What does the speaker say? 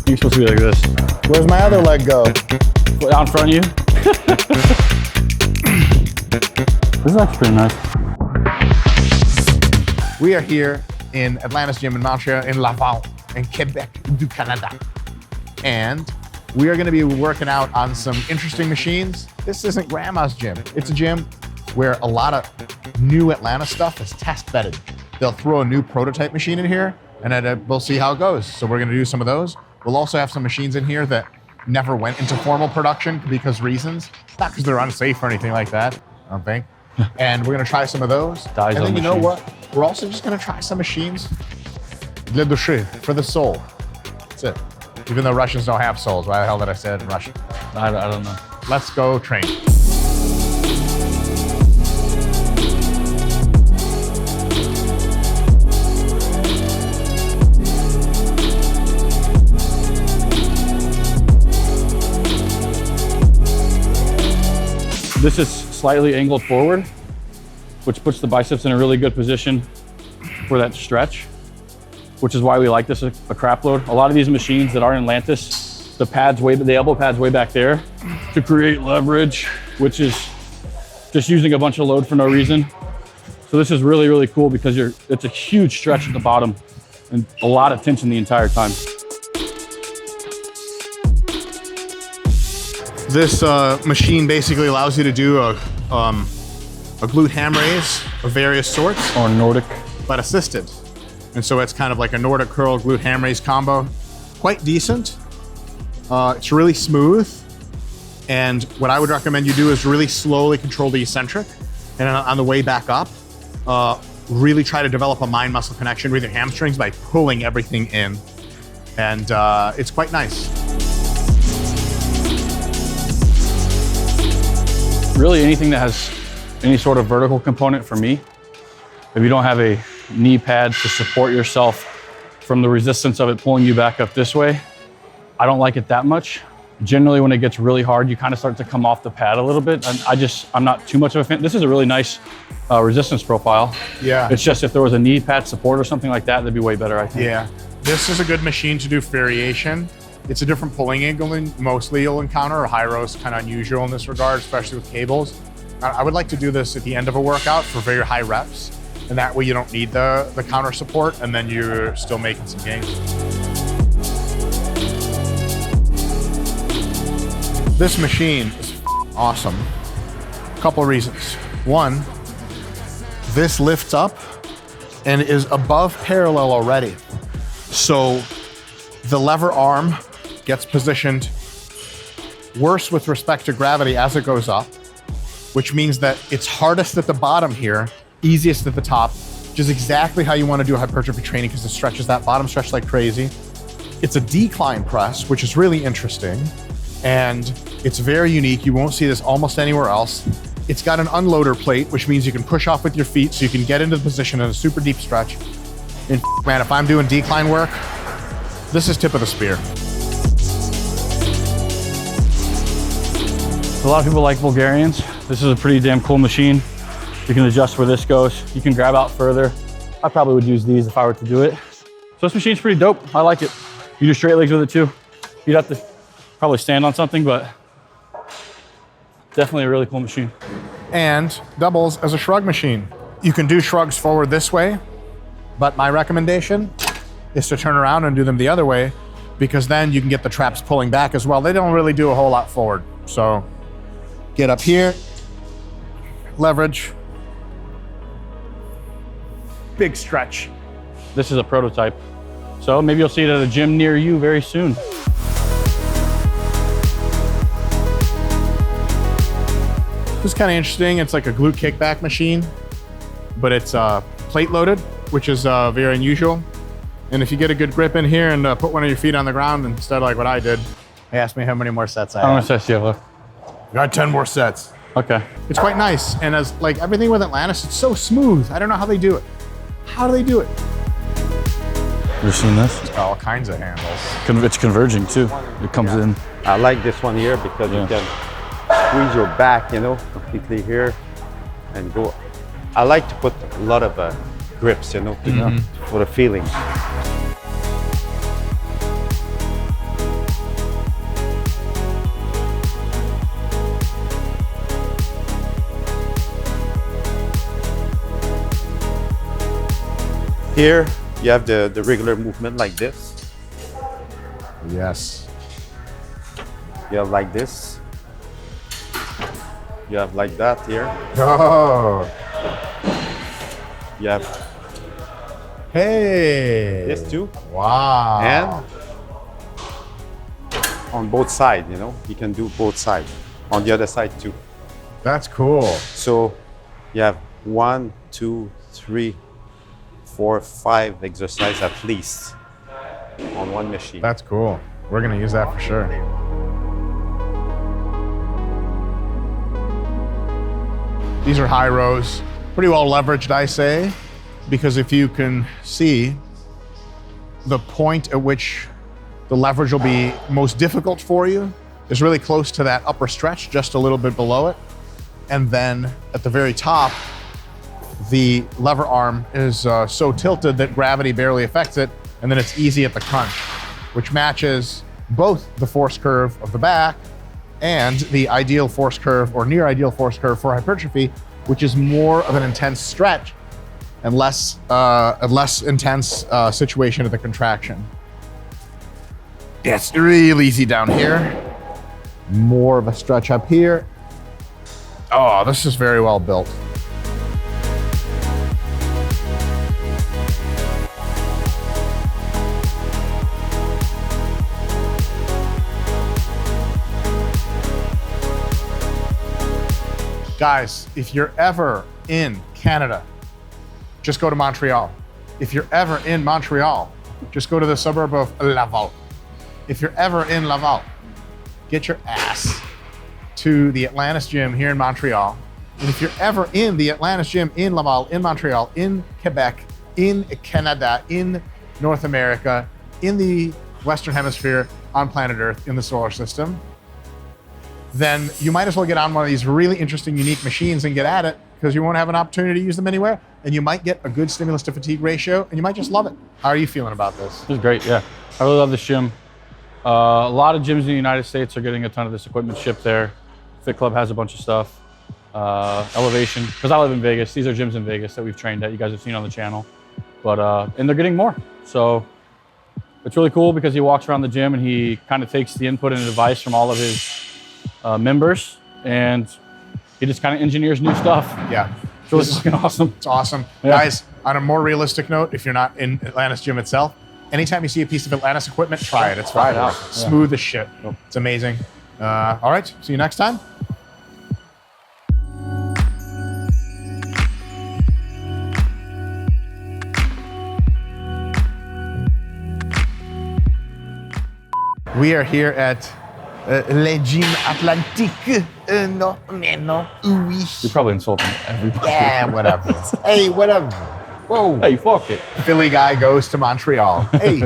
You're supposed to be like this. Where's my other leg go? Out in front of you. This is actually pretty nice. We are here in Atlantis gym in Montreal, in Laval, in Quebec, du Canada. And we are gonna be working out on some interesting machines. This isn't grandma's gym. It's a gym where a lot of new Atlantis stuff is test bedded. They'll throw a new prototype machine in here and then we'll see how it goes. So we're gonna do some of those. We'll also have some machines in here that never went into formal production because reasons. Not because they're unsafe or anything like that, I don't think. And we're gonna try some of those. And then you know what? We're also just gonna try some machines. Le duché, for the soul. That's it. Even though Russians don't have souls, why the hell did I say it in Russian? I don't know. Let's go train. This is slightly angled forward, which puts the biceps in a really good position for that stretch, which is why we like this a crap load. A lot of these machines that are in Atlantis, the elbow pad's way back there to create leverage, which is just using a bunch of load for no reason. So this is really, really cool because it's a huge stretch at the bottom and a lot of tension the entire time. This machine basically allows you to do a glute ham raise of various sorts. Or Nordic. But assisted. And so it's kind of like a Nordic curl glute ham raise combo. Quite decent. It's really smooth. And what I would recommend you do is really slowly control the eccentric. And on the way back up, really try to develop a mind muscle connection with your hamstrings by pulling everything in. And it's quite nice. Really anything that has any sort of vertical component for me. If you don't have a knee pad to support yourself from the resistance of it pulling you back up this way, I don't like it that much. Generally, when it gets really hard, you kind of start to come off the pad a little bit. And I'm not too much of a fan. This is a really nice resistance profile. Yeah. It's just if there was a knee pad support or something like that, that'd be way better, I think. Yeah. This is a good machine to do variation. It's a different pulling angle than mostly you'll encounter. A high row is kind of unusual in this regard, especially with cables. I would like to do this at the end of a workout for very high reps. And that way you don't need the counter support and then you're still making some gains. This machine is awesome. A couple of reasons. One, this lifts up and is above parallel already. So the lever arm gets positioned worse with respect to gravity as it goes up, which means that it's hardest at the bottom here, easiest at the top, which is exactly how you want to do hypertrophy training because it stretches that bottom stretch like crazy. It's a decline press, which is really interesting. And it's very unique. You won't see this almost anywhere else. It's got an unloader plate, which means you can push off with your feet so you can get into the position in a super deep stretch. And man, if I'm doing decline work, this is tip of the spear. A lot of people like Bulgarians. This is a pretty damn cool machine. You can adjust where this goes. You can grab out further. I probably would use these if I were to do it. So this machine's pretty dope. I like it. You do straight legs with it too. You'd have to probably stand on something, but definitely a really cool machine. And doubles as a shrug machine. You can do shrugs forward this way, but my recommendation is to turn around and do them the other way because then you can get the traps pulling back as well. They don't really do a whole lot forward. So get up here, leverage, big stretch. This is a prototype. So maybe you'll see it at a gym near you very soon. This is kind of interesting. It's like a glute kickback machine, but it's plate loaded, which is very unusual. And if you get a good grip in here and put one of your feet on the ground instead of like what I did, they asked me how many more sets I have. How many sets do you have left? Got 10 more sets. Okay. It's quite nice. And as like everything with Atlantis, it's so smooth. I don't know how they do it. How do they do it? You seen this? It's got all kinds of handles. It's converging too. It comes in. I like this one here because you can squeeze your back, you know, completely here and go I like to put a lot of grips, you know, for the feeling. Here, you have the regular movement like this. Yes. You have like this. You have like that here. Oh. You have Hey. this too. Wow. And on both sides, you know, you can do both sides. On the other side too. That's cool. So you have 1, 2, 3, 4, 5 exercises at least on one machine. That's cool. We're gonna use that for sure. These are high rows, pretty well leveraged, I say, because if you can see the point at which the leverage will be most difficult for you is really close to that upper stretch, just a little bit below it. And then at the very top, the lever arm is so tilted that gravity barely affects it, and then it's easy at the crunch, which matches both the force curve of the back and the ideal force curve or near ideal force curve for hypertrophy, which is more of an intense stretch and less intense situation of the contraction. Yeah, it's real easy down here. More of a stretch up here. Oh, this is very well built. Guys, if you're ever in Canada, just go to Montreal. If you're ever in Montreal, just go to the suburb of Laval. If you're ever in Laval, get your ass to the Atlantis gym here in Montreal. And if you're ever in the Atlantis gym in Laval, in Montreal, in Quebec, in Canada, in North America, in the Western Hemisphere, on planet Earth, in the solar system, then you might as well get on one of these really interesting, unique machines and get at it, because you won't have an opportunity to use them anywhere, and you might get a good stimulus to fatigue ratio, and you might just love it. How are you feeling about this? This is great, yeah. I really love this gym. A lot of gyms in the United States are getting a ton of this equipment shipped there. Fit Club has a bunch of stuff. Elevation, because I live in Vegas. These are gyms in Vegas that we've trained at, you guys have seen on the channel. But, and they're getting more. So it's really cool because he walks around the gym and he kind of takes the input and advice from all of his members, and he just kind of engineers new stuff. Yeah. It's really fucking awesome. It's awesome. Yeah. Guys, on a more realistic note, if you're not in Atlantis gym itself, anytime you see a piece of Atlantis equipment, try it. It's Try it fun. out. Smooth as shit. It's amazing. All right, see you next time. We are here at Le Gym Atlantique. No, oui. You're probably insulting everybody. Yeah, whatever. Hey, whatever. Whoa. Hey, fuck it. Philly guy goes to Montreal. Hey.